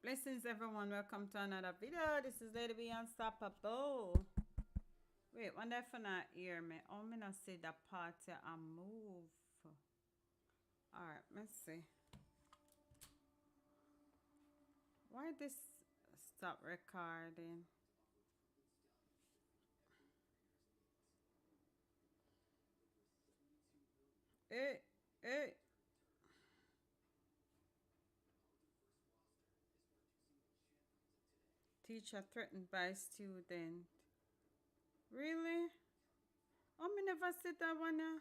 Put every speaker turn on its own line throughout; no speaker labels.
Blessings everyone, welcome to another video. This is Lady Be Unstoppable. Wait, wonder if I not hear me. Oh, me not see the party and move. Alright, let's see. Why this stop recording? Hey, hey. Teacher threatened by student. Really? Oh, me never see that one.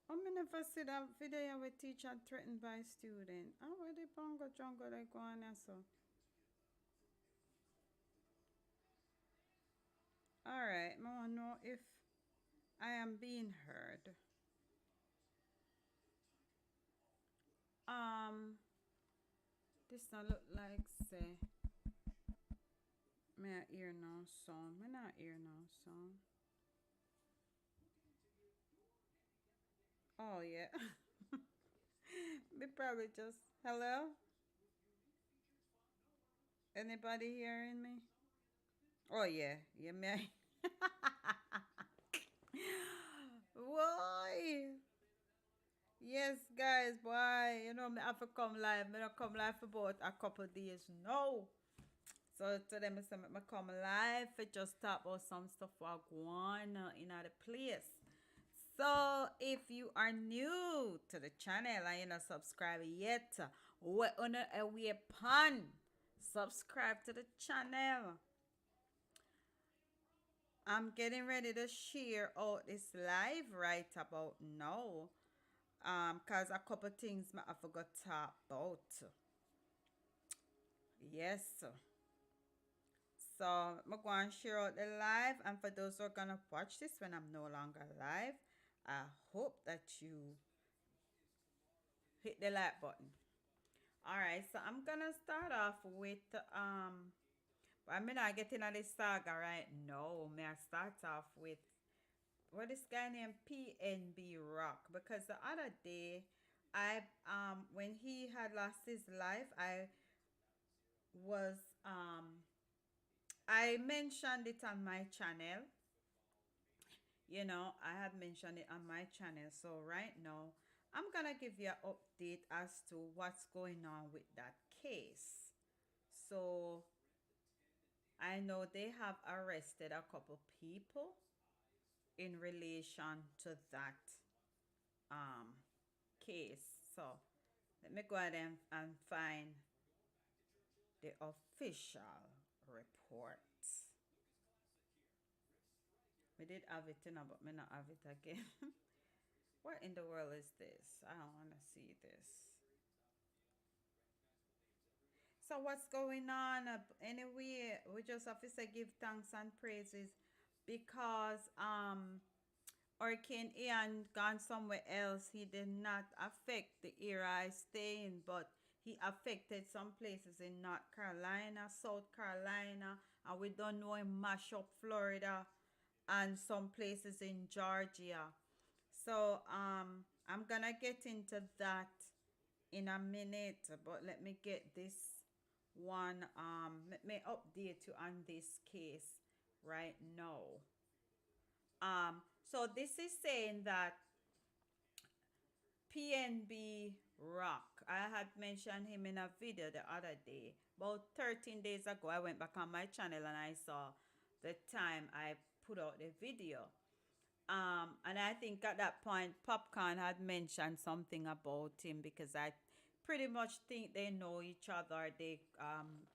Oh, me never see that video with teacher threatened by student. Oh, where the bongo jungle they go on so? Alright, I want to know if I am being heard. This don't look like say me I hear no sound. Me not hear no sound. Oh yeah. Me probably just hello? Anybody hearing me? Oh yeah. Yeah, me. Why? Yes, guys, boy. You know me have to come live. Me not come live for about a couple of days. No. So today I say me come live for just talk about some stuff what go on in other place. So if you are new to the channel and you're not subscribed yet, we're on a way pan. Subscribe to the channel. I'm getting ready to share out this live right about now. Cause a couple things I forgot to talk about. Yes. So I'm going to share out the live, and for those who are gonna watch this when I'm no longer live, I hope that you hit the like button. All right, so I'm gonna start off with but I'm not getting on this saga right now. May I start off with what this guy named PnB Rock, because the other day I when he had lost his life, was I mentioned it on my channel. You know, I had mentioned it on my channel. So right now, I'm gonna give you an update as to what's going on with that case. So I know they have arrested a couple people in relation to that um case. So let me go ahead and find the official report. We did have it, you know, but me not have it again. What in the world is this? I don't want to see this. So what's going on? Anyway, we just have to say give thanks and praises because Hurricane Ian gone somewhere else. He did not affect the area I stay in, but he affected some places in North Carolina, South Carolina, and we don't know him mash up Florida and some places in Georgia. So I'm gonna get into that in a minute, but let me get this one let me update you on this case right now. So this is saying that PnB Rock, I had mentioned him in a video the other day. About 13 days ago, I went back on my channel and I saw the time I put out the video. And I think at that point, Popcorn had mentioned something about him because I pretty much think they know each other. They,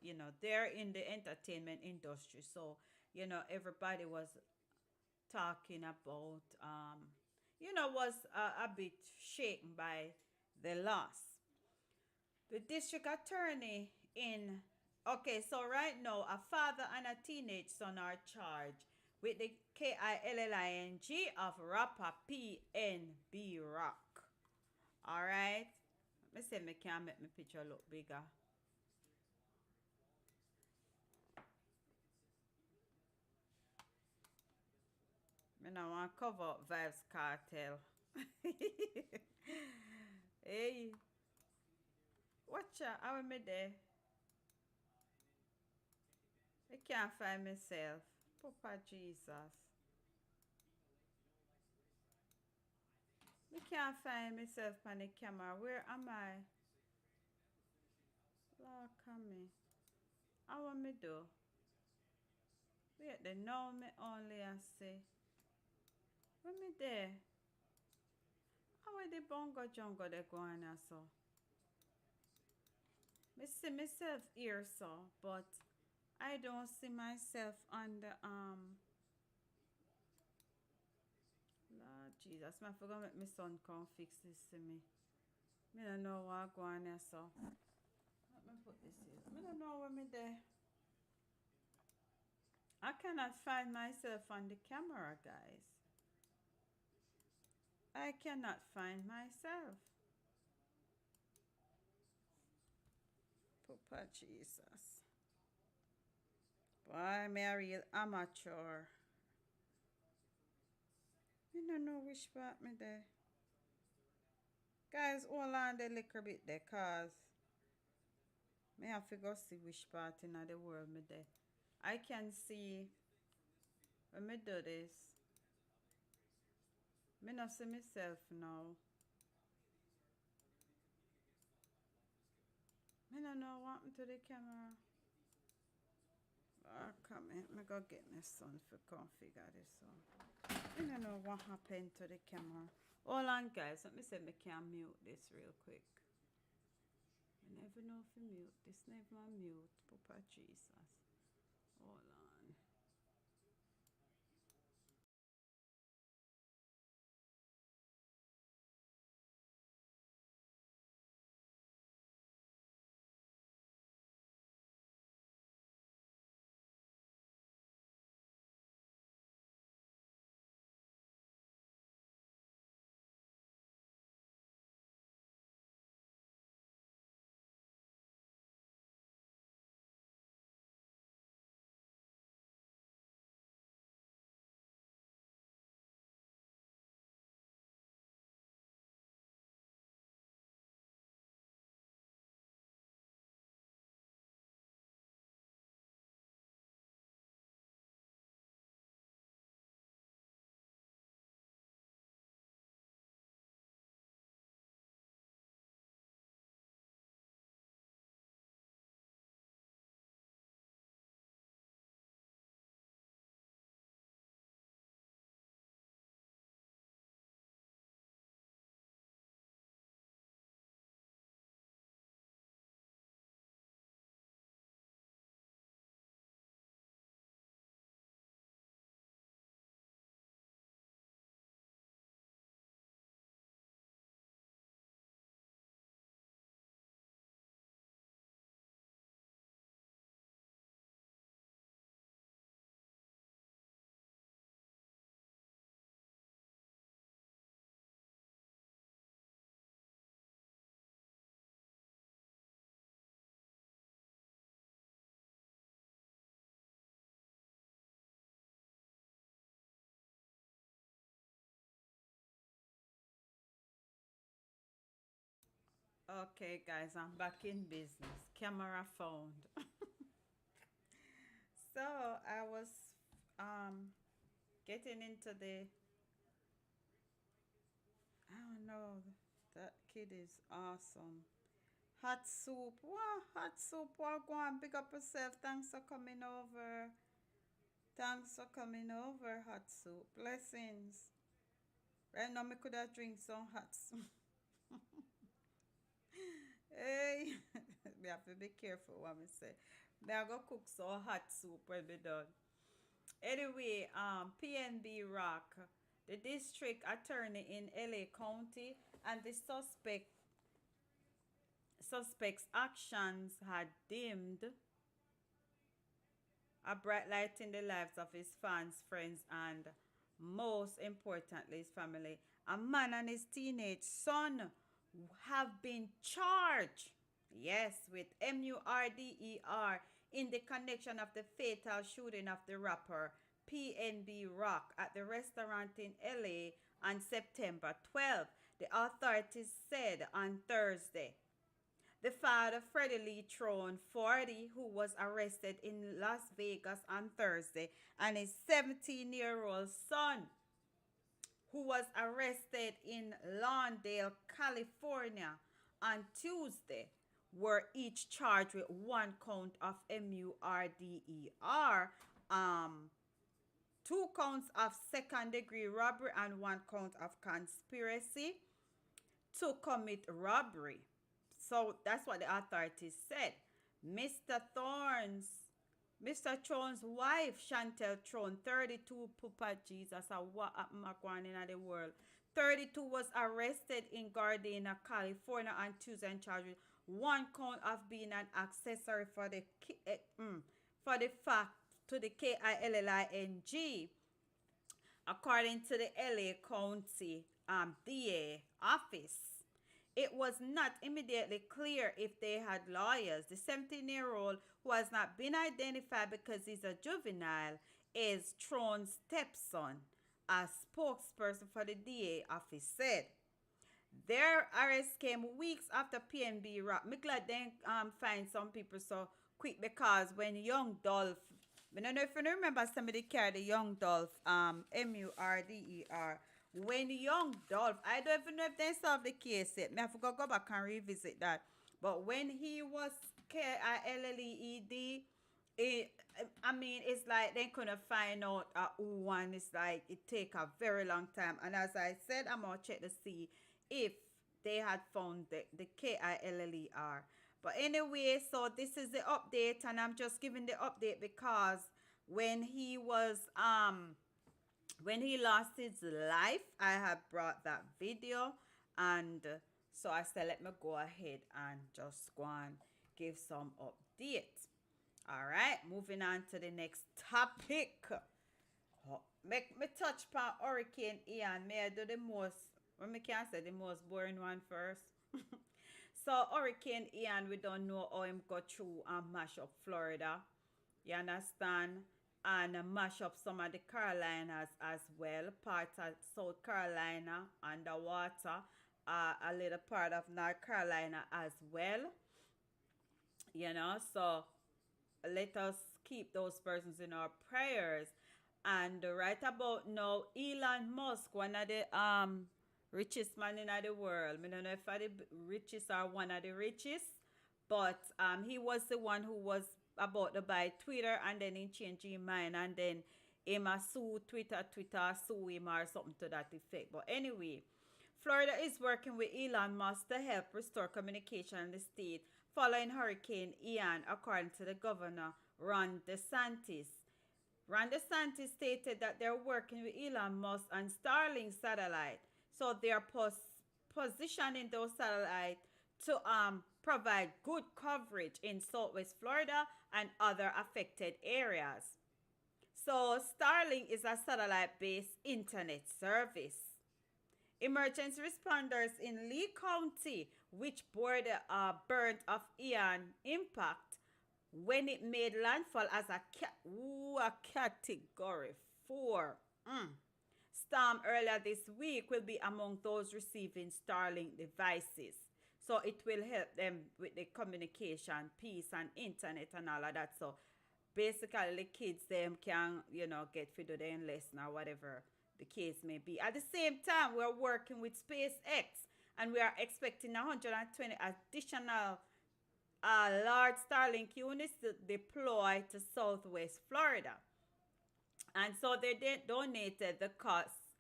you know, they're in the entertainment industry. So, you know, everybody was talking about, you know, was a bit shaken by the loss. The district attorney in, okay, so right now, a father and a teenage son are charged with the KILLING of rapper PnB Rock. All right? Let me see if I can make my picture look bigger. I don't want to cover up Vybz Kartel. Hey. Watch out, how am I there? I can't find myself. Papa Jesus. I can't find myself on the camera. Where am I? Lord, come me. How want me do? Wait, they know me only I say. When me there? How are the bongo jungle they going so? Me see myself here so, but I don't see myself on the Lord Jesus, I forgot make my son come fix this to me. Me don't know what going on so. Let me put this here. Me don't know where me there. I cannot find myself on the camera, guys. I cannot find myself. Papa Jesus. Boy, me a real amateur. Me don't know which part me there. Guys, hold on the little bit there, cause me have to go see which part in the world me there. I can see when me do this. Me not see myself now. Me don't know what happened to the camera. Oh, come in. Me go get my son for configure this one. I don't know what happened to the camera. Hold on, guys. Let me see if I can mute this real quick. I never know if I mute this. Never mute. Papa Jesus. Hold on. Okay, guys, I'm back in business. Camera found. So I was um getting into the I don't know. That kid is awesome. Hot soup. Wow, hot soup. Wow, go on, pick up yourself. Thanks for coming over. Thanks for coming over, hot soup. Blessings. Right now, me could have drink some hot soup. Hey, we have to be careful what we say. Me I go cook some hot soup when we done. Anyway, PnB Rock, the district attorney in LA County, and the suspect's actions had dimmed a bright light in the lives of his fans, friends, and most importantly, his family. A man and his teenage son have been charged, yes, with murder in the connection of the fatal shooting of the rapper PnB Rock at the restaurant in LA on September 12th, the authorities said on Thursday. The father, Freddie Lee Tron, 40, who was arrested in Las Vegas on Thursday, and his 17-year-old son, who was arrested in Lawndale, California on Tuesday, were each charged with one count of murder, two counts of second degree robbery, and one count of conspiracy to commit robbery. So that's what the authorities said. Mr. Thorne's Mr. Trone's wife, Chantel Trone, 32, Papa Jesus, what happened in the world? 32 was arrested in Gardena, California on Tuesday and charged with one count of being an accessory for the fact to the KILLING, according to the LA County DA office. It was not immediately clear if they had lawyers. The 17-year-old, who has not been identified because he's a juvenile, is Trone's stepson, a spokesperson for the DA office said. Their arrest came weeks after PnB Rock. I'm glad they find some people so quick, because when Young Dolph, I don't know if you remember, somebody carried the Young Dolph, MURDER. When Young Dolph, I don't even know if they solved the case yet. I forgot to go back and revisit that. But when he was KILLED, it's like they couldn't find out who one. It's like it take a very long time. And as I said, I'm gonna check to see if they had found the KILLER. But anyway, so this is the update, and I'm just giving the update because when he lost his life, I have brought that video, and so I said, let me go ahead and just go and give some updates. All right, moving on to the next topic. Make me touch upon Hurricane Ian. May I do the most, well, me can say the most boring one first. So Hurricane Ian, we don't know how him go through and mash up Florida. You understand? And mash up some of the Carolinas as well. Parts of South Carolina underwater. A little part of North Carolina as well. You know, so let us keep those persons in our prayers. And right about now, Elon Musk, one of the richest man in the world. I don't know if the richest or one of the richest, but he was the one who was about to buy Twitter, and then he changed his mind, and then him sue Twitter sue him or something to that effect. But anyway, Florida is working with Elon Musk to help restore communication in the state following Hurricane Ian, according to the governor, Ron DeSantis. Ron DeSantis stated that they're working with Elon Musk on Starlink satellite. So they're positioning those satellites to provide good coverage in Southwest Florida and other affected areas. So Starlink is a satellite-based internet service. Emergency responders in Lee County, which bore the burnt of Ian impact when it made landfall as a category 4 storm earlier this week, will be among those receiving Starlink devices. So it will help them with the communication, peace, and internet and all of that. So basically the kids them can, get to their lesson or whatever the case may be. At the same time, we're working with SpaceX, and we are expecting 120 additional large Starlink units to deploy to Southwest Florida. And so they donated the costs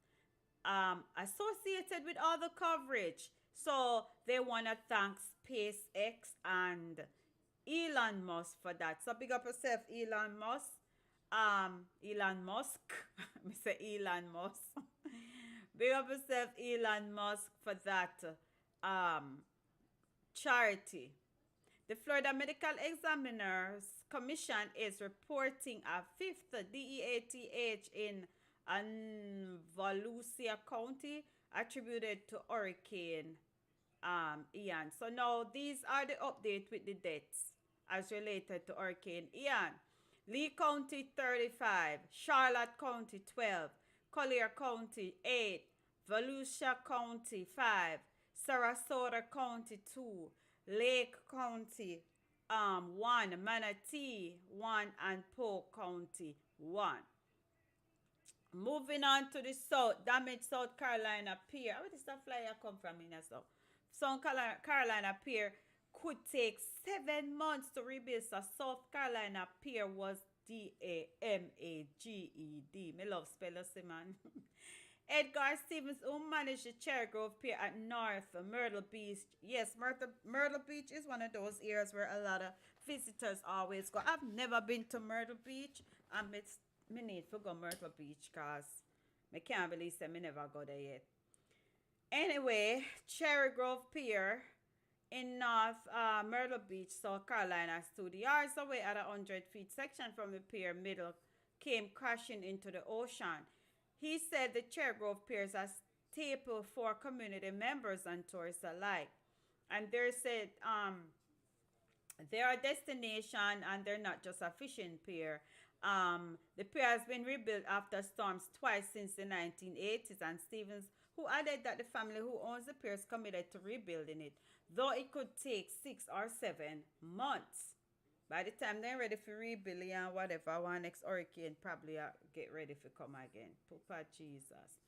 associated with all the coverage. So they want to thank SpaceX and Elon Musk for that. So big up yourself, Elon Musk. Elon Musk. I say Elon Musk. Big up yourself, Elon Musk, for that charity. The Florida Medical Examiners Commission is reporting a fifth DEATH in Volusia County attributed to Hurricane Ian. So now these are the updates with the deaths as related to Hurricane Ian. Lee County 35, Charlotte County 12, Collier County 8, Volusia County 5, Sarasota County 2, Lake County, 1, Manatee, 1, and Polk County, 1. Moving on to the south, damaged South Carolina Pier. Where does the flyer come from in the south? South Carolina Pier could take 7 months to rebuild. So South Carolina Pier was Damaged. Me love spellers, man. Edgar Stevens, who managed the Cherry Grove Pier at North Myrtle Beach. Yes, Myrtle Beach is one of those areas where a lot of visitors always go. I've never been to Myrtle Beach. It's me need to go Myrtle Beach because I can't believe that me never go there yet. Anyway, Cherry Grove Pier in North Myrtle Beach, South Carolina, stood yards away at a 100 feet section from the pier middle came crashing into the ocean. He said the Cherry Grove Pier is a staple for community members and tourists alike. And they said they're a destination and they're not just a fishing pier. The pier has been rebuilt after storms twice since the 1980s, and Stevens, who added that the family who owns the pier is committed to rebuilding it, though it could take 6 or 7 months. By the time they're ready for rebuilding and whatever, one next hurricane probably get ready for come again. Papa Jesus.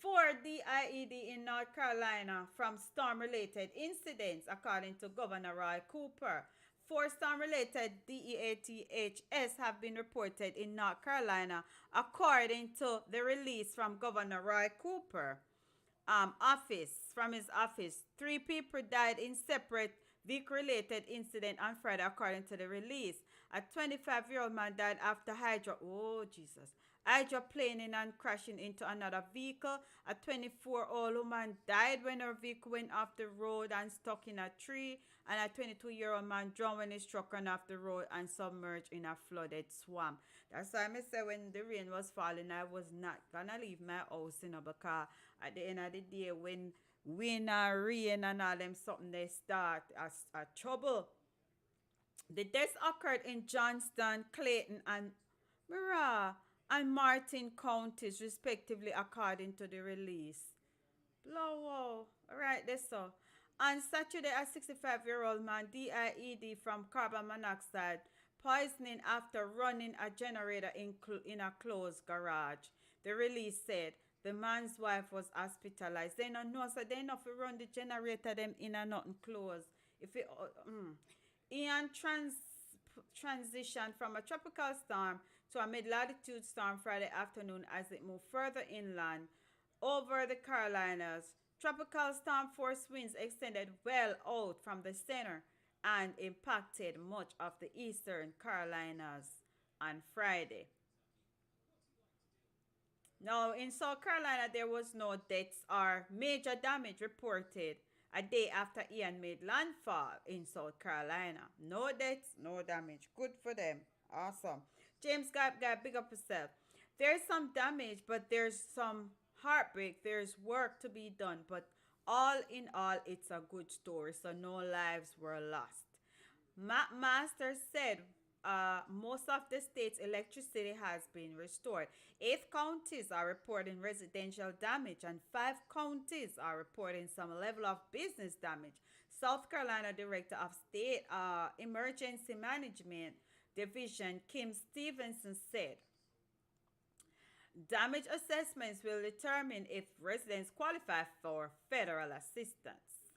4 DIED in North Carolina from storm-related incidents, according to Governor Roy Cooper. 4 storm-related DEATHS have been reported in North Carolina, according to the release from Governor Roy Cooper office. From his office, 3 people died in separate vehicle-related incident on Friday, according to the release. A 25-year-old man died after hydroplaning and crashing into another vehicle. A 24-year-old woman died when her vehicle went off the road and stuck in a tree. And a 22-year-old man drowned when his truck ran off the road and submerged in a flooded swamp. That's why I say when the rain was falling, I was not gonna leave my house, because at the end of the day, when wind and rain and all them something, they start as trouble. The deaths occurred in Johnston, Clayton, and Murrah and Martin counties, respectively, according to the release. Blow. All right, that's so. On Saturday, a 65-year-old man DIED from carbon monoxide poisoning after running a generator in a closed garage. The release said the man's wife was hospitalized. They don't know, so they not to run the generator them in a nothing closed. If it Ian transitioned from a tropical storm to a mid-latitude storm Friday afternoon as it moved further inland over the Carolinas. Tropical storm force winds extended well out from the center and impacted much of the eastern Carolinas on Friday. Now, in South Carolina, there was no deaths or major damage reported a day after Ian made landfall in South Carolina. No deaths, no damage. Good for them. Awesome. James got big up himself. There's some damage, but there's some heartbreak. There's work to be done, but all in all, it's a good story. So no lives were lost. Matt Masters said most of the state's electricity has been restored. 8 counties are reporting residential damage, and 5 counties are reporting some level of business damage. South Carolina Director of State Emergency Management Division Kim Stevenson said damage assessments will determine if residents qualify for federal assistance.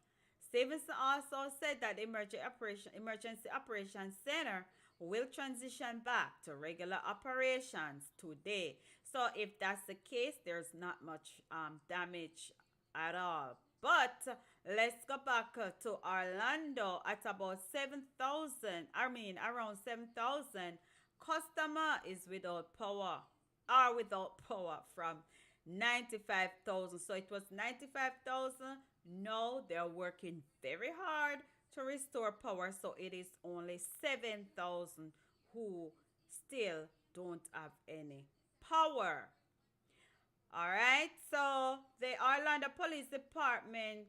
Stevenson also said that the Emergency Operations Center will transition back to regular operations today. So if that's the case, there's not much damage at all. But let's go back to Orlando at about 7,000. Around 7,000 customer is without power from 95,000. So it was 95,000. Now they're working very hard to restore power. So it is only 7,000 who still don't have any power. All right. So the Orlando Police Department,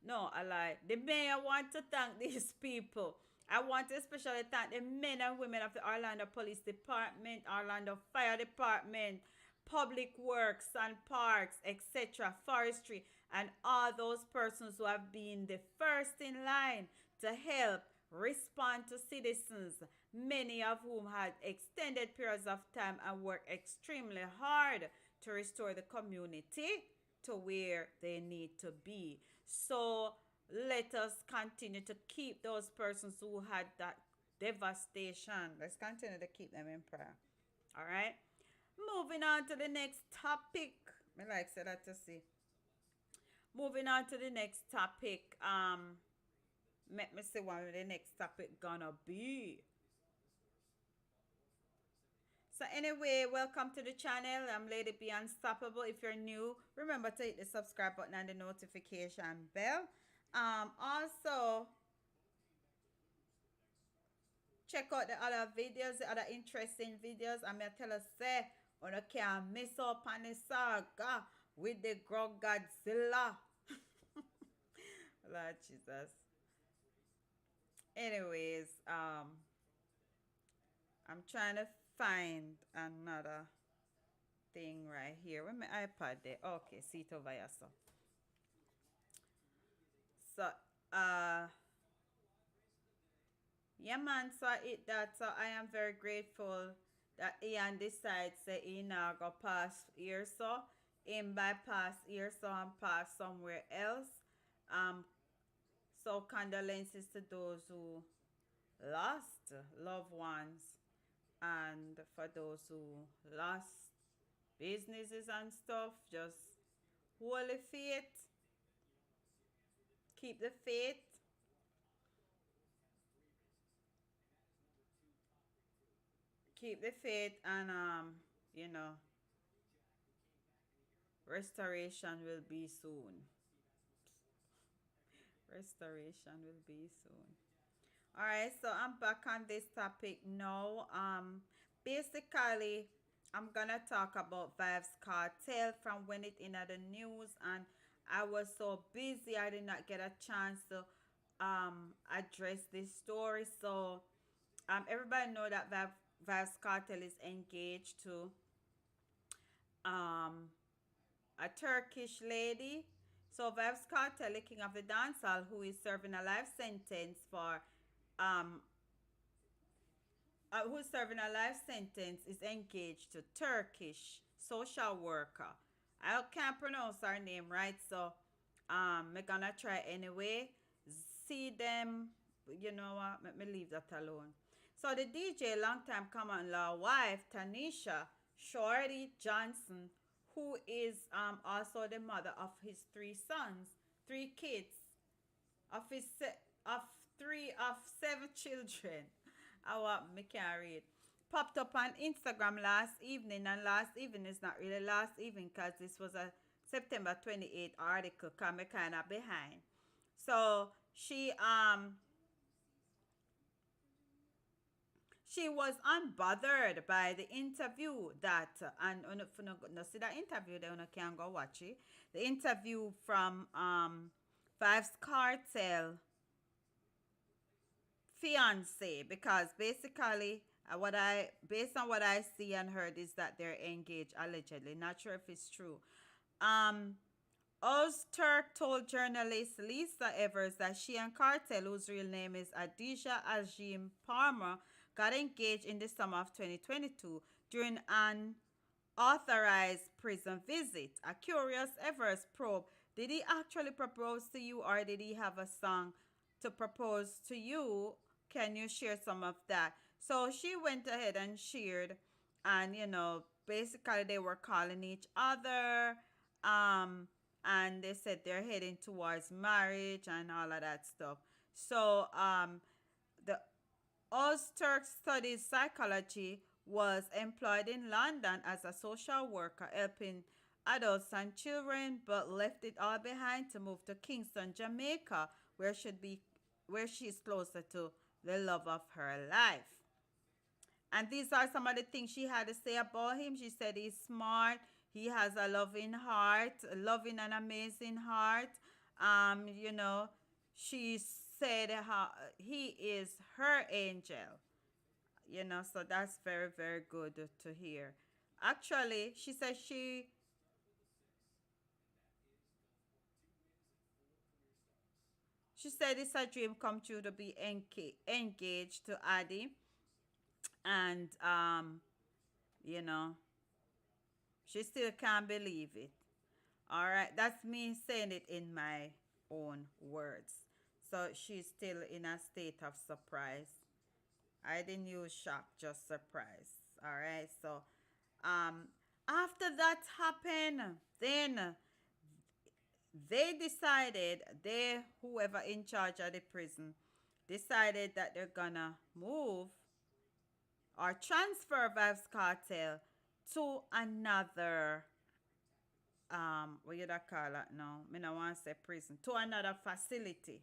no, I lie. The mayor want to thank these people. I want to especially thank the men and women of the Orlando Police Department, Orlando Fire Department, Public Works and Parks, etc., Forestry, and all those persons who have been the first in line to help respond to citizens, many of whom had extended periods of time and worked extremely hard to restore the community to where they need to be. So let us continue to keep those persons who had that devastation. Let's continue to keep them in prayer. All right. Moving on to the next topic. Me like say that to see. Moving on to the next topic. Let me see what the next topic gonna be. So anyway, welcome to the channel. I'm Lady B Unstoppable. If you're new, remember to hit the subscribe button and the notification bell. Also check out the other videos, the other interesting videos. I'm gonna tell us say, on can't miss up on the saga with the Grog Godzilla. Lord Jesus. Anyways, I'm trying to find another thing right here. Where my iPad there? Okay, see it over here. So, uh, yeah, man. So it that. So I am very grateful that Ian decides that he now go pass here. So him bypass here. So and pass somewhere else. Um. So condolences to those who lost loved ones, and for those who lost businesses and stuff. Just hold the faith. Keep the faith. Keep the faith, and you know, restoration will be soon. Restoration will be soon. All right, so I'm back on this topic now. Basically, I'm gonna talk about Vybz Kartel from when it in the news, and I was so busy I did not get a chance to address this story. So everybody know that Vybz Kartel is engaged to um a Turkish lady. So Vybz Kartel, the king of the dancehall, who is serving a life sentence for um who's serving a life sentence, is engaged to Turkish social worker. I can't pronounce her name right, so I'm gonna try anyway. See them, you know what? Let me leave that alone. So the DJ, longtime common law wife Tanisha Shorty Johnson, who is also the mother of his three sons, three kids, of his of three of seven children. I want me can read. Popped up on Instagram last evening, and last evening is not really last evening because this was a September 28th article. Cause me kind of behind. So she was unbothered by the interview that and if you no see that interview, then you can go watch it. The interview from Vybz Kartel fiance, because basically what I based on what I see and heard is that they're engaged allegedly. Not sure if it's true. Um, Ozturk told journalist Lisa Evers that she and Kartel, whose real name is Adisha Ajim Palmer, got engaged in the summer of 2022 during an authorized prison visit. A curious Evers probe: did he actually propose to you, or did he have a song to propose to you? Can you share some of that? So she went ahead and shared, and basically they were calling each other, um, and they said they're heading towards marriage and all of that stuff. So the Ozturk studied psychology, was employed in London as a social worker, helping adults and children, but left it all behind to move to Kingston, Jamaica, where she's closer to the love of her life. And these are some of the things she had to say about him. She said he's smart, he has a loving heart, a loving and amazing heart. You know, she said how he is her angel. So that's very, very good to hear. Actually, she said She said it's a dream come true to be engaged to Addy, and you know, she still can't believe it. All right, that's me saying it in my own words. So she's still in a state of surprise. I didn't use shock, just surprise. All right, so um, after that happened, then they decided, whoever in charge of the prison decided that they're gonna move or transfer Vybz Cartel to another what you that call it now? Me no want to say prison, to another facility.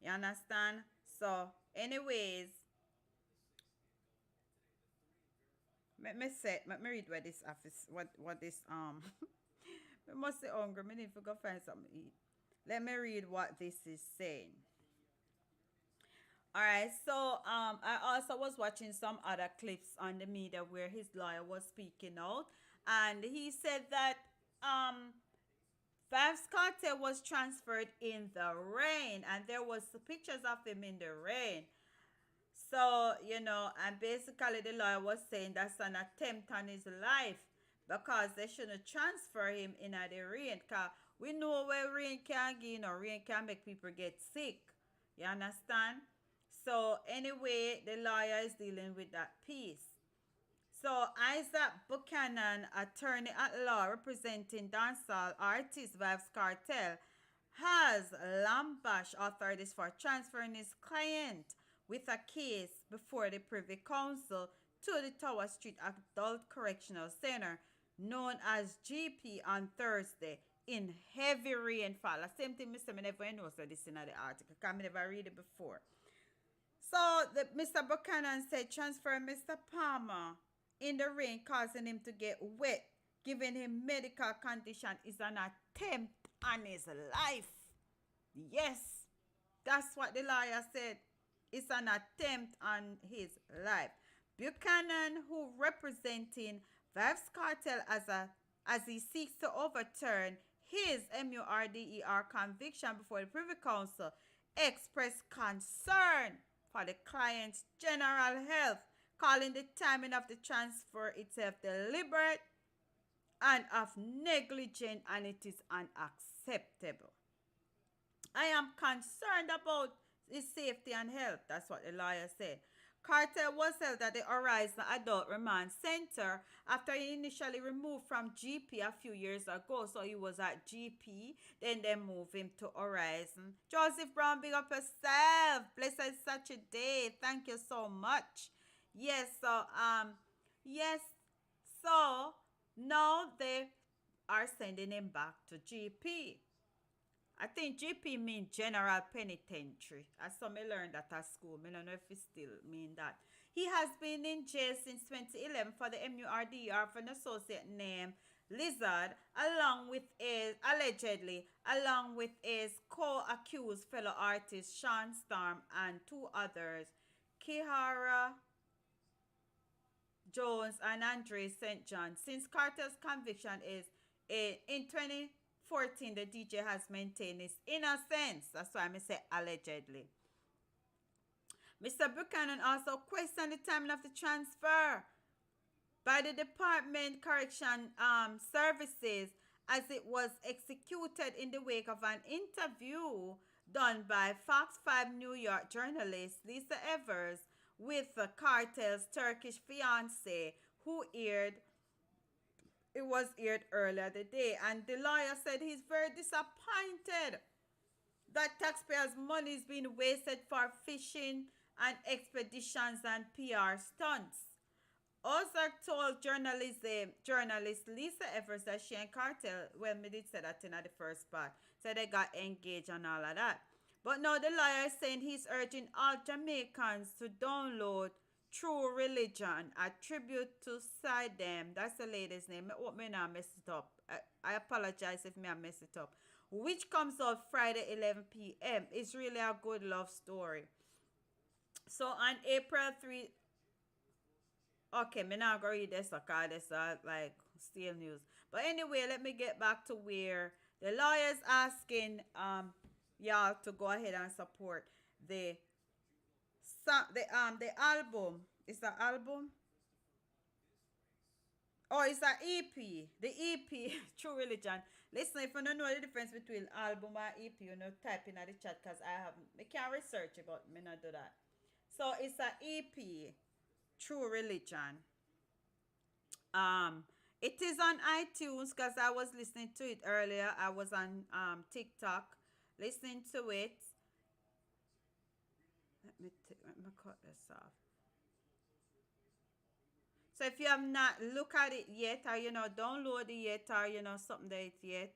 You understand? So, anyways, let me say, let me read what this office, what this I must say hungry. Me need to go find something to eat. Let me read what this is saying. All right, so I also was watching some other clips on the media where his lawyer was speaking out, and he said that um Vybz Kartel was transferred in the rain, and there was pictures of him in the rain. So, and basically the lawyer was saying that's an attempt on his life because they shouldn't transfer him in the rain. Because we know where rain can get, rain can make people get sick. You understand? So, anyway, the lawyer is dealing with that piece. So, Isaac Buchanan, attorney at law representing dancehall artist Vybz Kartel, has lambashed authorities for transferring his client with a case before the Privy Council to the Tower Street Adult Correctional Center, known as GP, on Thursday in heavy rainfall. The same thing, Mr. I never know so this in the article because I never read it before. So Mr. Buchanan said transfer Mr. Palmer in the rain, causing him to get wet, giving him medical condition is an attempt on his life. Yes, that's what the lawyer said. It's an attempt on his life. Buchanan, who representing Vybz Kartel as he seeks to overturn his MURDER conviction before the Privy Council, expressed concern for the client's general health, calling the timing of the transfer itself deliberate and of negligent, and it is unacceptable. I am concerned about his safety and health. That's what the lawyer said. Carter was held at the Horizon Adult Remand Center after he initially removed from GP a few years ago. So he was at GP, then they moved him to Horizon. Joseph Brown, big up yourself. Blessed is such a day. Thank you so much. Yes, yes, so now they are sending him back to GP. I think GP means General Penitentiary. As some I learned that at school. I don't know if it still mean that. He has been in jail since 2011 for the MURDER for an associate named Lizard, along with his co-accused fellow artist Sean Storm and two others, Kihara Jones and Andre St. John. Since Carter's conviction is in 2014, the DJ has maintained his innocence. That's why I say allegedly. Mr. Buchanan also questioned the timing of the transfer by the Department Correction Services as it was executed in the wake of an interview done by Fox 5 New York journalist Lisa Evers with Cartel's Turkish fiance, who was aired earlier today. And the lawyer said he's very disappointed that taxpayers' money is being wasted for fishing and expeditions and PR stunts. Ozark told journalist Lisa Evers that she and Cartel, well, me did say that in the first part, said they got engaged and all of that. But now the lawyer is saying he's urging all Jamaicans to download True Religion, a tribute to Sidem. That's the lady's name. I hope me not mess it up. I apologize if me I mess it up. Which comes out Friday 11 p.m. It's really a good love story. So on April 3, okay, me not going to read this because this like still news. But anyway, let me get back to where the lawyer's asking y'all to go ahead and support the the album. It's the album. Oh, it's an EP. The EP, True Religion. Listen, if you don't know the difference between album and EP, type in the chat because I can't research it, but me not do that. So it's an EP, True Religion. Um, it is on iTunes because I was listening to it earlier. I was on TikTok listening to it. Let me cut this off. So if you have not look at it yet, or download it yet, or something that it yet,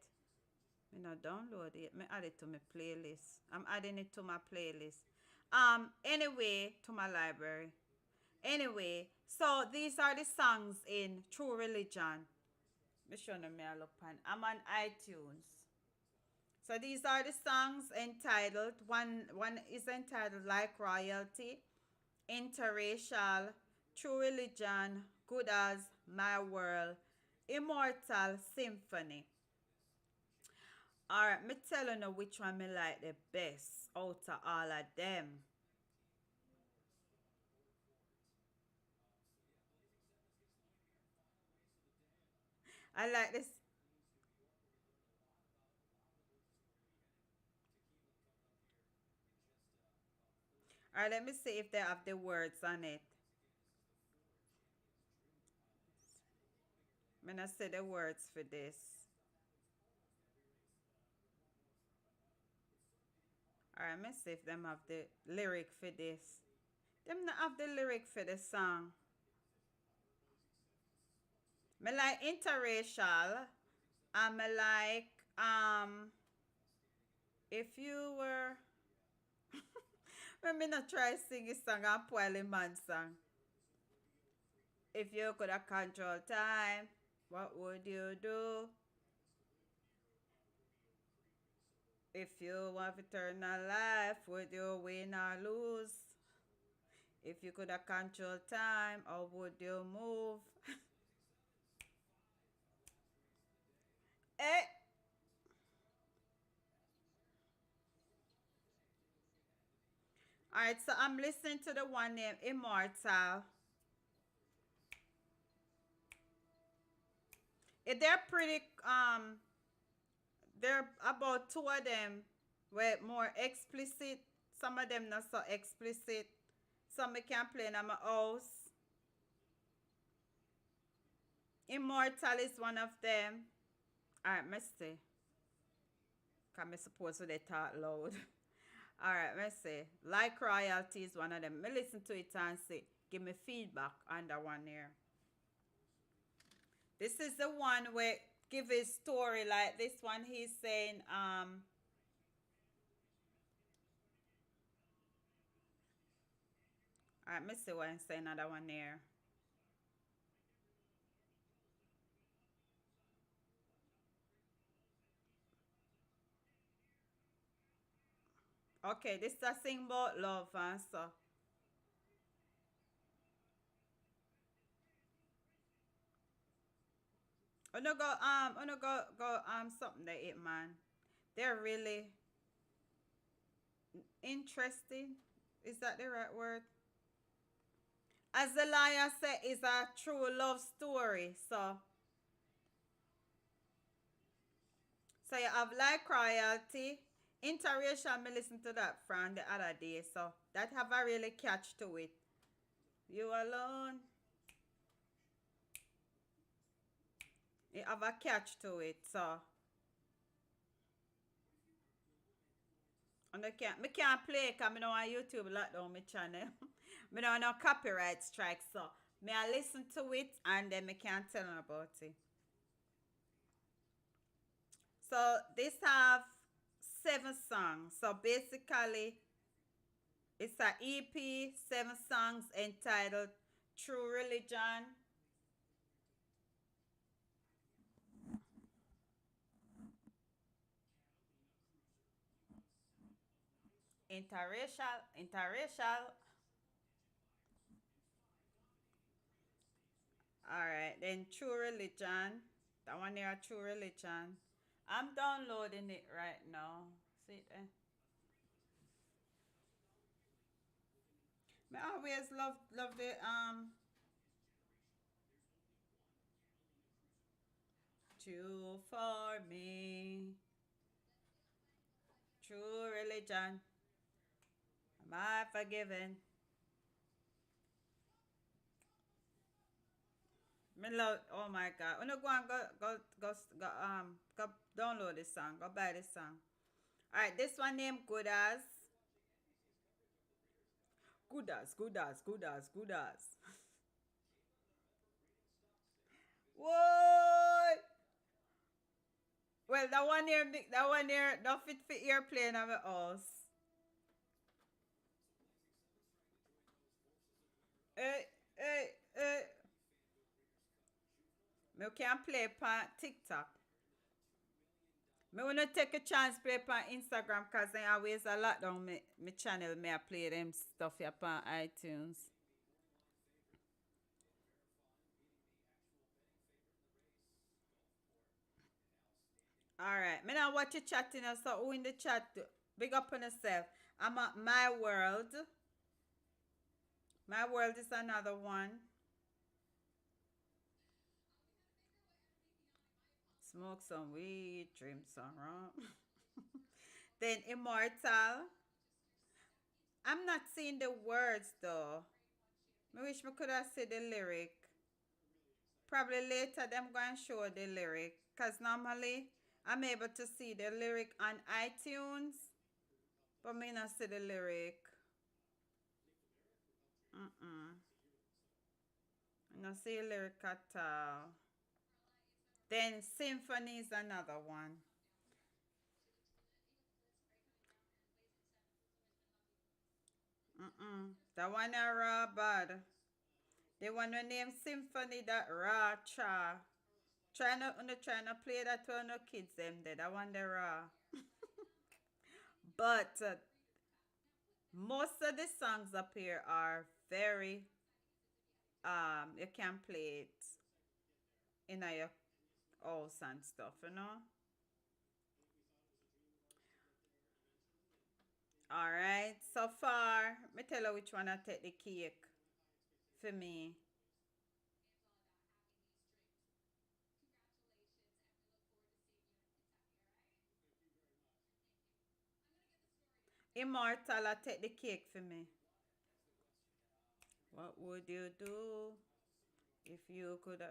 download it. Me add it to my playlist. I'm adding it to my playlist. Anyway, to my library. Anyway, so these are the songs in True Religion. Me show them me a look pan. I'm on iTunes. So these are the songs entitled. One is entitled Like Royalty, Interracial, True Religion, Good as My World, Immortal Symphony. Alright, me tell you now which one me like the best out of all of them. I like this. Alright, let me see if they have the words on it. I'm gonna say the words for this. Alright, let me see if them have the lyric for this. Them not have the lyric for the song. Me like interracial. And me like if you were let me not try sing a song and spoil a man song. If you could have control time, what would you do? If you want eternal life, would you win or lose? If you could have control time, how would you move? Eh, alright, so I'm listening to the one named Immortal. They're pretty they're about two of them were more explicit. Some of them not so explicit. Some I can play in my house. Immortal is one of them. Alright, Misty. Cause me supposed to they talk loud. Alright, let's see. Like Royalty is one of them. Me listen to it and see. Give me feedback on that one here. This is the one where give his story like this one. He's saying, alright, let me see what I'm saying another one here. Okay, this is a sing about love and so. I no go something that it man. They're really interesting. Is that the right word? As the liar said, is a true love story. So you have like royalty. Interracial, me listen to that from the other day. So that have a really catch to it. You alone. It have a catch to it. So and me can't play because I know on YouTube lock down my channel. Me don't no copyright strike. So me I listen to it and then me can't tell them about it. So this have 7 songs. So basically it's a EP, 7 songs entitled True Religion, interracial. Alright, then True Religion. That one there, True Religion. I'm downloading it right now. See it there? I always love the true for me, true religion. Am I forgiven? Me love. Oh my God. Wanna go and go download this song. Go buy this song. All right, this one named Good As. Good as, good as, good as, good as. What? Well, that one here, don't fit airplane of a house. Eh, eh. Me can play on TikTok. Me wanna take a chance play on Instagram cause I always a lot down me channel me I play them stuff here on iTunes. Alright, me now watch you chatting us so who in the chat big up on yourself. I'm at my world. My world is another one. Smoke some weed, drink some rum. Then immortal. I'm not seeing the words though. I wish me could have said the lyric. Probably later them going to show the lyric. Cause normally I'm able to see the lyric on iTunes. But me not see the lyric. Mm-mm. I not see the lyric at all. Then symphony is another one. Mm-mm. That one a raw bad. The one we name symphony that raw cha. Trying to play that to no kids them there. That one the raw. But most of the songs up here are very you can play it in a your house and stuff, you know. All right. So far, me tell you which one I take the cake for me. Immortal, I take the cake for me. What would you do if you could?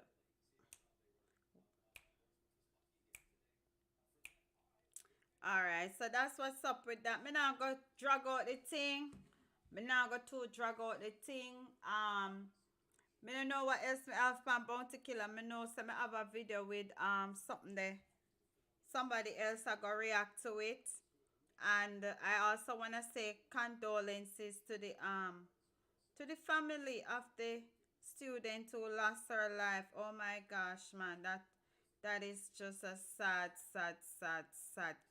All right. So that's what's up with that. Me now go drag out the thing. Me now go to drag out the thing. Me don't know what else me have from Bounty Killer. Me know so me have a video with something there. Somebody else I go react to it. And I also wanna say condolences to the family of the student who lost her life. Oh my gosh, man, that is just a sad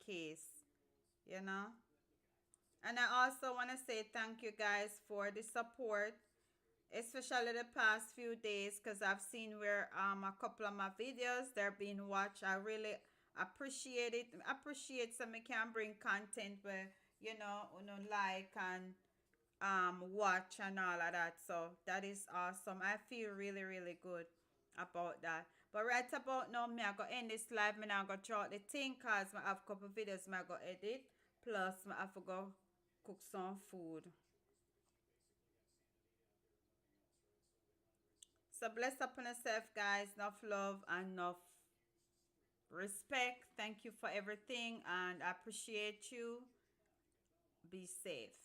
case, you know. And I also want to say thank you guys for the support, especially the past few days, because I've seen where a couple of my videos they're being watched. I really appreciate it. Appreciate some can bring content where you know like and watch and all of that. So that is awesome. I feel really good about that. But right about now, me I go end this live. Me now go draw the thing cause I have a couple videos me I go edit. Plus me have to go cook some food. So bless upon yourself, guys. Enough love and enough respect. Thank you for everything and I appreciate you. Be safe.